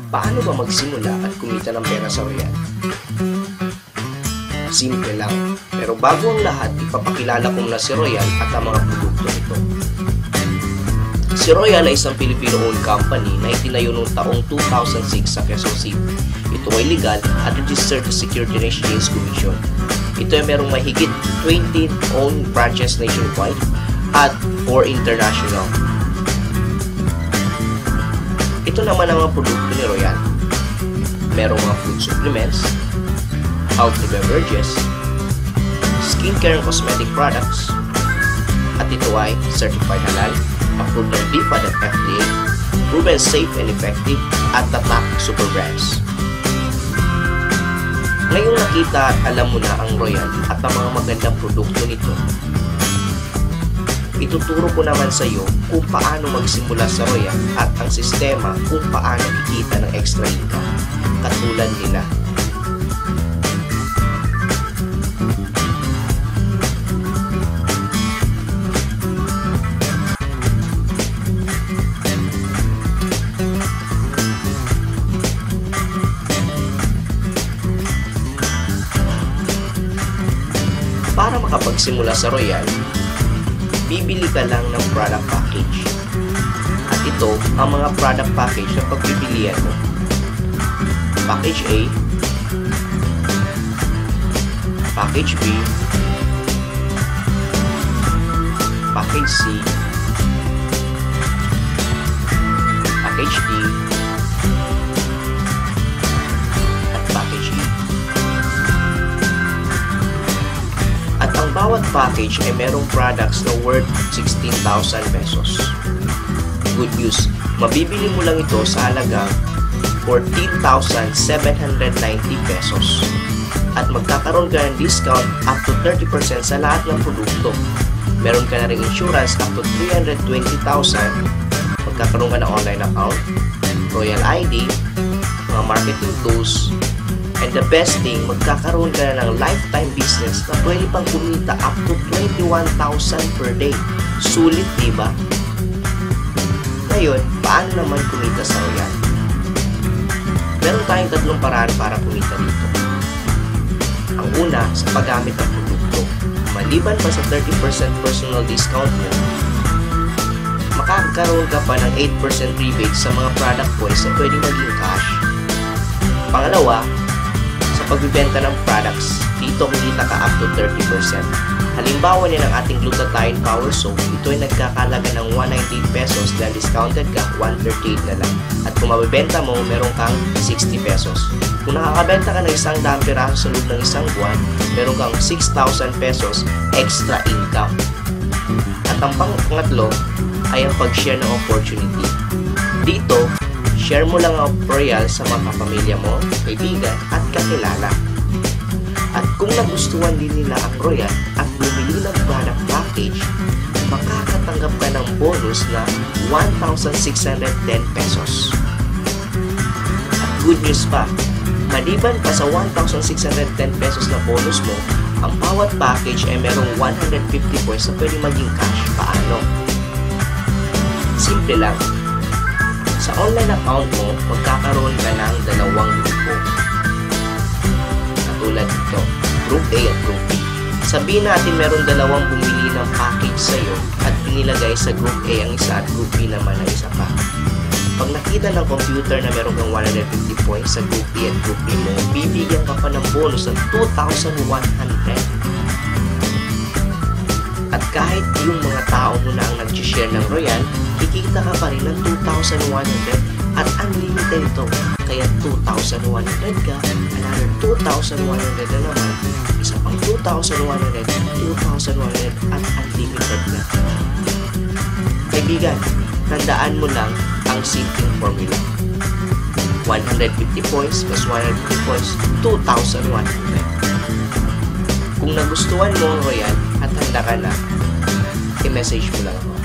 Paano ba magsimula at kumita ng pera sa Royal? Simple lang. Pero bago ang lahat, ipapakilala ko muna si Royal at ang mga produkto nito. Si Royal ay isang Filipino-owned company na itinayo noong taong 2006 sa Quezon City. Ito ay legal at registered to Security and Exchange Commission. Ito ay merong mahigit 20 owned branches nationwide at 4 international. Ito naman ang mga produkto ni Royal. Merong mga food supplements, healthy beverages, skincare and cosmetic products, at ito ay certified halal, approved ng BIFAD at FDA, proven safe and effective, at tatak super brands. Ngayong nakita at alam mo na ang Royal at ang mga magandang produkto nito, ituturo ko naman sa iyo kung paano magsimula sa Royal at ang sistema kung paano kikita ng extra income, katulad nila. Para makapagsimula sa Royal, bibili ka lang ng product package. At ito ang mga product package na pagpipilian mo. Package A, Package B, Package C, Package D, at Package E. At ang bawat package ay merong products na worth 16,000 pesos. Good news, mabibili mo lang ito sa halagang 14,790 pesos. At magkakaroon ka ng discount up to 30% sa lahat ng produkto. Meron ka na rin insurance up to 320,000. Magkakaroon ka ng online account, Royal ID, mga marketing tools, and the best thing, magkakaroon ka na ng lifetime business na pwede pang kumita up to 21,000 per day. Sulit, diba? Ngayon, paano naman kumita sa Royal? Meron tayong tatlong paraan para kumita dito. Ang una, sa paggamit ng produkto. Maliban pa sa 30% personal discount mo, makakaroon ka pa ng 8% rebate sa mga product points na pwedeng maging cash. Pangalawa, pagbibenta ng products, dito kumita ka up to 30%. Halimbawa niya ng ating glutathione power soap, ito ay nagkakalaga ng 198 pesos dahil discounted ka, 138 na lang. At kung mabibenta mo, meron kang 60 pesos. Kung nakakabenta ka ng 100 piraso sa loob ng isang buwan, meron kang 6,000 pesos extra income. At ang pangatlo ay ang pag-share ng opportunity. Dito, share mo lang ang Royal sa mga kapamilya mo, kaibigan, at kakilala. At kung nagustuhan din nila ang Royal at bumili ng product package, makakatanggap ka ng bonus na 1,610 pesos. At good news pa, maliban pa sa 1,610 pesos na bonus mo, ang bawat package ay merong 150 points na pwede maging cash. Paano? Simple lang. Sa online account mo, magkakaroon ka ng dalawang grupo. Katulad nito, Group A at Group B. Sabihin natin meron dalawang bumili ng package sa'yo at pinilagay sa Group A ang isa at Group B naman ang isa pa. Pag nakita ng computer na meron kang 150 points sa Group A at Group B mo, bibigyan ka pa ng bonus ng 2,100. At kahit yung mga tao mo na ang nag-share ng Royal, kikita ka pa rin ng 2,100 at unlimited ito. Kaya 2,100 ka, another 2,100 na naman, isa pang 2,100, 2,100 at unlimited na. Kaibigan, tandaan mo lang ang simpleng formula. 150 points plus 150 points, 2,100. Kung nagustuhan mo ang Royal at handa ka na, i-message mo lang ako.